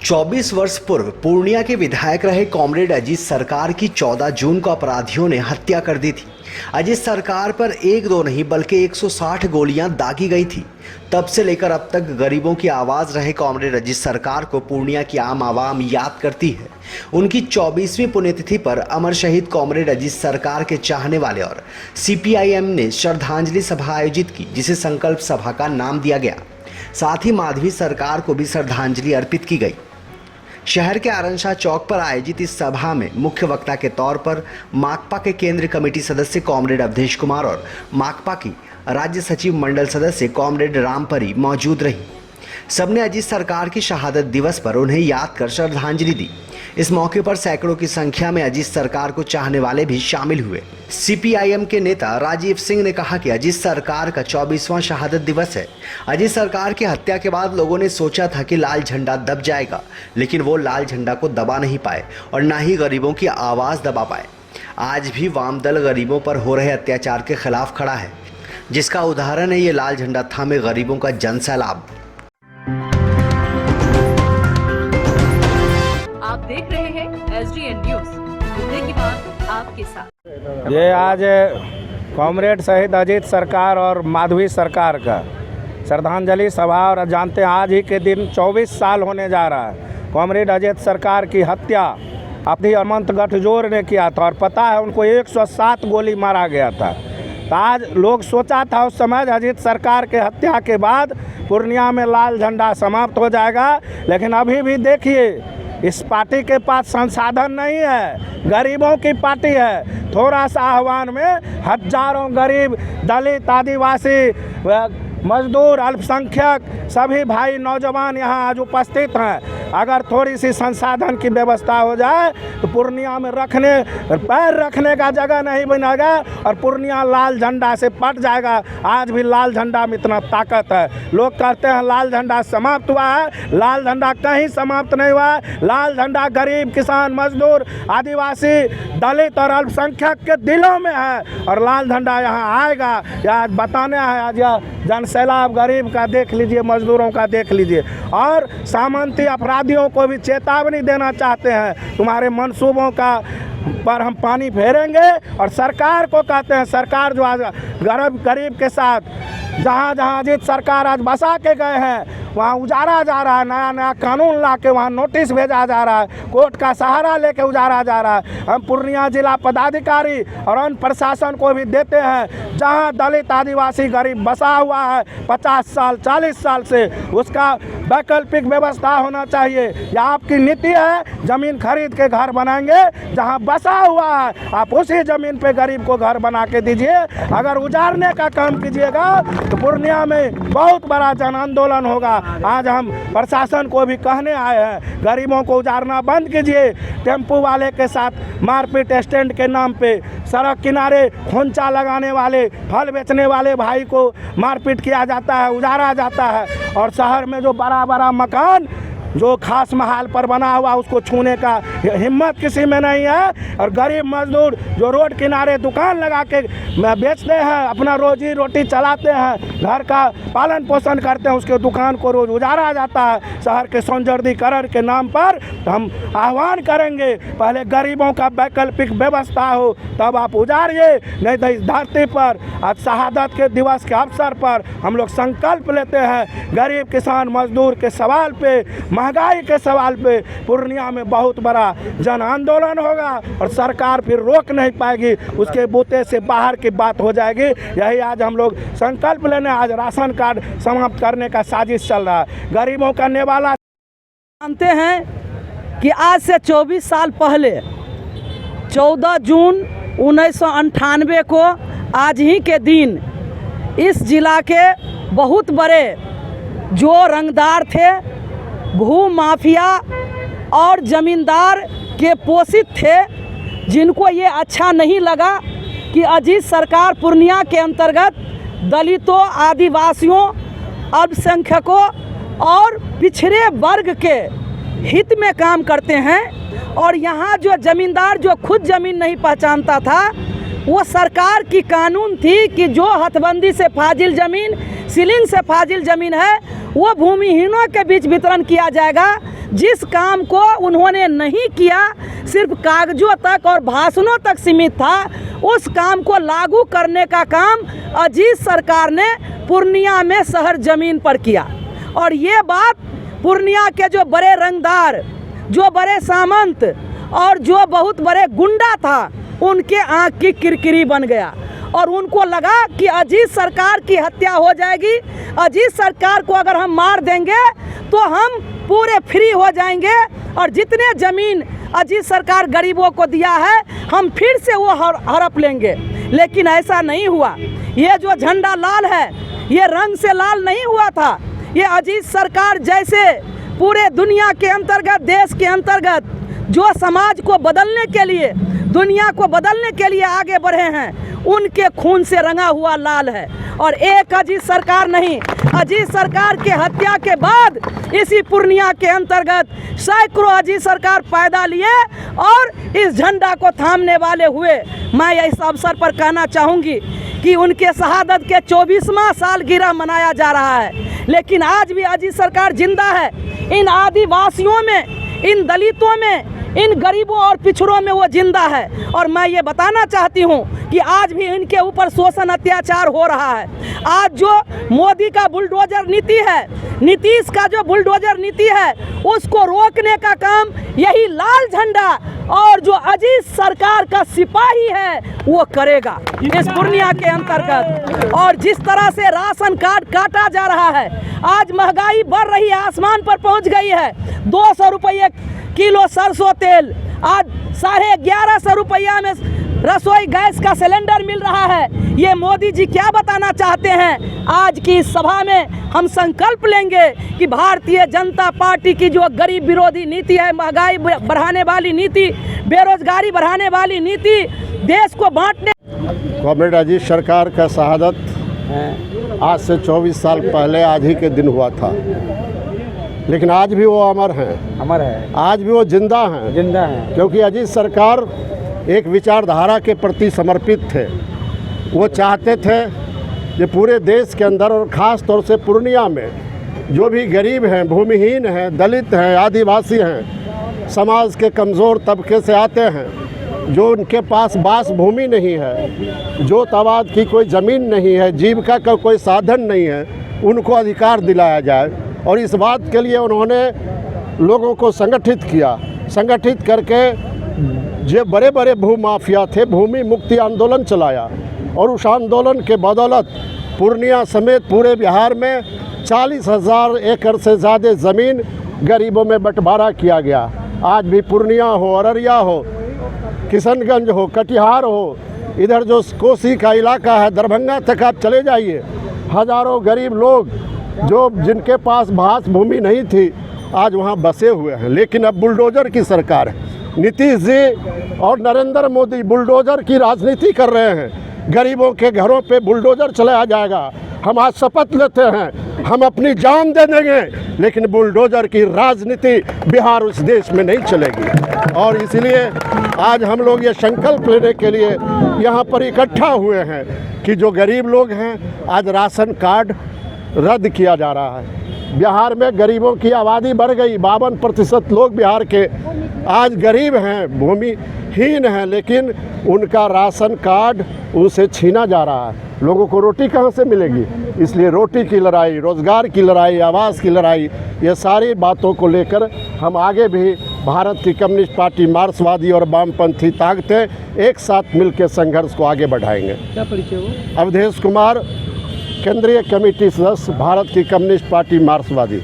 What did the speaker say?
24 वर्ष पूर्व पूर्णिया के विधायक रहे कॉमरेड अजीत सरकार की 14 जून को अपराधियों ने हत्या कर दी थी। अजीत सरकार पर एक दो नहीं बल्कि 160 गोलियां दागी गई थी। तब से लेकर अब तक गरीबों की आवाज रहे कॉमरेड अजीत सरकार को पूर्णिया की आम आवाम याद करती है। उनकी 24वीं पुण्यतिथि पर अमर शहीद कॉमरेड अजीत सरकार के चाहने वाले और CPIM ने श्रद्धांजलि सभा आयोजित की, जिसे संकल्प सभा का नाम दिया गया। साथ ही माधवी सरकार को भी श्रद्धांजलि अर्पित की गई। शहर के आरनशाह चौक पर आयोजित इस सभा में मुख्य वक्ता के तौर पर माकपा के केंद्रीय कमेटी सदस्य कॉमरेड अवधेश कुमार और माकपा की राज्य सचिव मंडल सदस्य कॉमरेड रामपरी मौजूद रही। सबने अजीत सरकार की शहादत दिवस पर उन्हें याद कर श्रद्धांजलि दी। इस मौके पर सैकड़ों की संख्या में अजीत सरकार को चाहने वाले भी शामिल हुए। CPIM के नेता राजीव सिंह ने कहा कि अजीत सरकार का 24वां शहादत दिवस है। अजीत सरकार की हत्या के बाद लोगों ने सोचा था कि लाल झंडा दब जाएगा, लेकिन वो लाल झंडा को दबा नहीं पाए और न ही गरीबों की आवाज़ दबा पाए। आज भी वाम दल गरीबों पर हो रहे अत्याचार के खिलाफ खड़ा है, जिसका उदाहरण है ये लाल झंडा थामे गरीबों का जन सैलाब। आप देख रहे हैं SDN न्यूज़, मुद्दे की बात आपके साथ। ये आज कॉमरेड शहीद अजीत सरकार और माधवी सरकार का श्रद्धांजलि सभा, और जानते हैं आज ही के दिन 24 साल होने जा रहा है कॉमरेड अजीत सरकार की हत्या अपनी अमंत गठजोड़ ने किया था, और पता है उनको 107 गोली मारा गया था। तो आज लोग सोचा था उस समय अजीत सरकार के हत्या के बाद पूर्णिया में लाल झंडा समाप्त हो जाएगा, लेकिन अभी भी देखिए इस पार्टी के पास संसाधन नहीं है, गरीबों की पार्टी है। थोड़ा सा आह्वान में हजारों गरीब, दलित, आदिवासी, मजदूर, अल्पसंख्यक सभी भाई नौजवान यहाँ आज उपस्थित हैं। अगर थोड़ी सी संसाधन की व्यवस्था हो जाए तो पूर्णिया में पैर रखने का जगह नहीं बनेगा और पूर्णिया लाल झंडा से पट जाएगा। आज भी लाल झंडा में इतना ताकत है। लोग कहते हैं लाल झंडा समाप्त हुआ है, लाल झंडा कहीं समाप्त नहीं हुआ है। लाल झंडा गरीब, किसान, मजदूर, आदिवासी, दलित और अल्पसंख्यक के दिलों में है, और लाल झंडा यहाँ आएगा। आज बताने है, आज जन सैलाब गरीब का देख लीजिए, मजदूरों का देख लीजिए, और सामंती अपराधियों को भी चेतावनी देना चाहते हैं। तुम्हारे मंसूबों का पर हम पानी फेरेंगे, और सरकार को कहते हैं, सरकार जो आज गरीब के साथ जहाँ अजीत सरकार आज बसा के गए हैं वहाँ उजारा जा रहा है, नया नया कानून ला के वहाँ नोटिस भेजा जा रहा है, कोर्ट का सहारा लेके उजारा जा रहा है। हम पूर्णिया जिला पदाधिकारी और अन्य प्रशासन को भी देते हैं, जहाँ दलित, आदिवासी, गरीब बसा हुआ है 50 साल 40 साल से, उसका वैकल्पिक व्यवस्था होना चाहिए। या आपकी नीति है ज़मीन खरीद के घर बनाएंगे, जहाँ बसा हुआ है आप उसी ज़मीन पे गरीब को घर बना के दीजिए। अगर उजारने का काम कीजिएगा तो पूर्णिया में बहुत बड़ा जन आंदोलन होगा। आज हम प्रशासन को भी कहने आए हैं, गरीबों को उजारना बंद कीजिए। टेम्पू वाले के साथ मारपीट, स्टैंड के नाम पे सड़क किनारे खोंचा लगाने वाले, फल बेचने वाले भाई को मारपीट किया जाता है, उजारा जाता है। और शहर में जो बड़ा बड़ा मकान जो खास महाल पर बना हुआ उसको छूने का हिम्मत किसी में नहीं है। और गरीब मजदूर जो रोड किनारे दुकान लगा के बेचते हैं, अपना रोजी रोटी चलाते हैं, घर का पालन पोषण करते हैं, उसके दुकान को रोज उजारा जाता है शहर के सौंदर्यीकरण के नाम पर। हम आह्वान करेंगे पहले गरीबों का वैकल्पिक व्यवस्था हो तब आप उजारिए, नहीं तो इस धरती पर आज शहादत के दिवस के अवसर पर हम लोग संकल्प लेते हैं, गरीब, किसान, मजदूर के सवाल पे, महंगाई के सवाल पे पूर्णिया में बहुत बड़ा जन आंदोलन होगा, और सरकार फिर रोक नहीं पाएगी, उसके बूते से बाहर की बात हो जाएगी। यही आज हम लोग संकल्प लेने, आज राशन कार्ड समाप्त करने का साजिश चल रहा है। गरीबों का नेवाला जानते हैं कि आज से 24 साल पहले 14 जून 1998 को आज ही के दिन इस जिला के बहुत बड़े जो रंगदार थे, भू माफिया और ज़मींदार के पोषित थे, जिनको ये अच्छा नहीं लगा कि अजीत सरकार पूर्णिया के अंतर्गत दलितों, आदिवासियों, अल्पसंख्यकों और पिछड़े वर्ग के हित में काम करते हैं। और यहाँ जो ज़मींदार जो खुद ज़मीन नहीं पहचानता था, वो सरकार की कानून थी कि जो हथबंदी से फाजिल ज़मीन, सीलिंग से फाजिल ज़मीन है वो भूमिहीनों के बीच वितरण किया जाएगा। जिस काम को उन्होंने नहीं किया, सिर्फ कागजों तक और भाषणों तक सीमित था, उस काम को लागू करने का काम अजीत सरकार ने पूर्णिया में शहर ज़मीन पर किया। और ये बात पूर्णिया के जो बड़े रंगदार, जो बड़े सामंत और जो बहुत बड़े गुंडा था, उनके आँख की किरकिरी बन गया और उनको लगा कि अजीत सरकार की हत्या हो जाएगी, अजीत सरकार को अगर हम मार देंगे तो हम पूरे फ्री हो जाएंगे और जितने ज़मीन अजीत सरकार गरीबों को दिया है हम फिर से वो हड़प लेंगे। लेकिन ऐसा नहीं हुआ। ये जो झंडा लाल है, ये रंग से लाल नहीं हुआ था। ये अजीत सरकार जैसे पूरे दुनिया के अंतर्गत, देश के अंतर्गत जो समाज को बदलने के लिए, दुनिया को बदलने के लिए आगे बढ़े हैं, उनके खून से रंगा हुआ लाल है। और एक अजीत सरकार नहीं, अजीत सरकार के हत्या के बाद इसी पूर्णिया के अंतर्गत सैकड़ों अजीत सरकार पैदा लिए और इस झंडा को थामने वाले हुए। मैं इस अवसर पर कहना चाहूँगी कि उनके शहादत के 24वां सालगिरह मनाया जा रहा है, लेकिन आज भी अजीत सरकार जिंदा है। इन आदिवासियों में, इन दलितों में, इन गरीबों और पिछड़ों में वो जिंदा है। और मैं ये बताना चाहती हूँ कि आज भी इनके ऊपर शोषण अत्याचार हो रहा है। आज जो मोदी का बुलडोजर नीति है, नीतीश का जो बुलडोजर नीति है, उसको रोकने का काम यही लाल झंडा और जो अजीत सरकार का सिपाही है वो करेगा इस पूर्णिया के अंतर्गत। और जिस तरह से राशन कार्ड काटा जा रहा है, आज महंगाई बढ़ रही है, आसमान पर पहुंच गई है। 200 रुपये किलो सरसों तेल, आज 1150 रुपया में रसोई गैस का सिलेंडर मिल रहा है। ये मोदी जी क्या बताना चाहते हैं? आज की इस सभा में हम संकल्प लेंगे कि भारतीय जनता पार्टी की जो गरीब विरोधी नीति है, महंगाई बढ़ाने वाली नीति, बेरोजगारी बढ़ाने वाली नीति, देश को बांटने। कॉमरेड अजीत सरकार का शहादत आज से 24 साल पहले आज ही के दिन हुआ था, लेकिन आज भी वो अमर हैं, अमर है, आज भी वो जिंदा हैं, क्योंकि अजीत सरकार एक विचारधारा के प्रति समर्पित थे। वो चाहते थे कि पूरे देश के अंदर और ख़ास तौर से पूर्णिया में जो भी गरीब हैं, भूमिहीन हैं, दलित हैं, आदिवासी हैं, समाज के कमज़ोर तबके से आते हैं, जो उनके पास बास भूमि नहीं है, जो तवाद की कोई ज़मीन नहीं है, जीविका का कोई साधन नहीं है, उनको अधिकार दिलाया जाए। और इस बात के लिए उन्होंने लोगों को संगठित किया, संगठित करके जो बड़े बड़े भूमाफिया थे, भूमि मुक्ति आंदोलन चलाया और उस आंदोलन के बदौलत पूर्णिया समेत पूरे बिहार में 40,000 एकड़ से ज़्यादा ज़मीन गरीबों में बंटवारा किया गया। आज भी पूर्णिया हो, अररिया हो, किशनगंज हो, कटिहार हो, इधर जो कोसी का इलाका है, दरभंगा तक आप चले जाइए, हज़ारों गरीब लोग जो जिनके पास भास भूमि नहीं थी आज वहाँ बसे हुए हैं। लेकिन अब बुलडोज़र की सरकार है, नीतीश जी और नरेंद्र मोदी बुलडोज़र की राजनीति कर रहे हैं। गरीबों के घरों पे बुलडोज़र चलाया जाएगा। हम आज शपथ लेते हैं, हम अपनी जान दे देंगे, लेकिन बुलडोज़र की राजनीति बिहार उस देश में नहीं चलेगी। और इसलिए आज हम लोग ये संकल्प लेने के लिए यहाँ पर इकट्ठा हुए हैं कि जो गरीब लोग हैं, आज राशन कार्ड रद्द किया जा रहा है। बिहार में गरीबों की आबादी बढ़ गई, 52% लोग बिहार के आज गरीब हैं, भूमिहीन हैं, लेकिन उनका राशन कार्ड उनसे छीना जा रहा है। लोगों को रोटी कहाँ से मिलेगी? इसलिए रोटी की लड़ाई, रोज़गार की लड़ाई, आवास की लड़ाई, ये सारी बातों को लेकर हम आगे भी भारत की कम्युनिस्ट पार्टी, मार्क्सवादी और वामपंथी ताकतें एक साथ मिलकर संघर्ष को आगे बढ़ाएंगे। क्या परिचय हो? अवधेश कुमार, केंद्रीय कमेटी सदस्य, भारत की कम्युनिस्ट पार्टी मार्क्सवादी।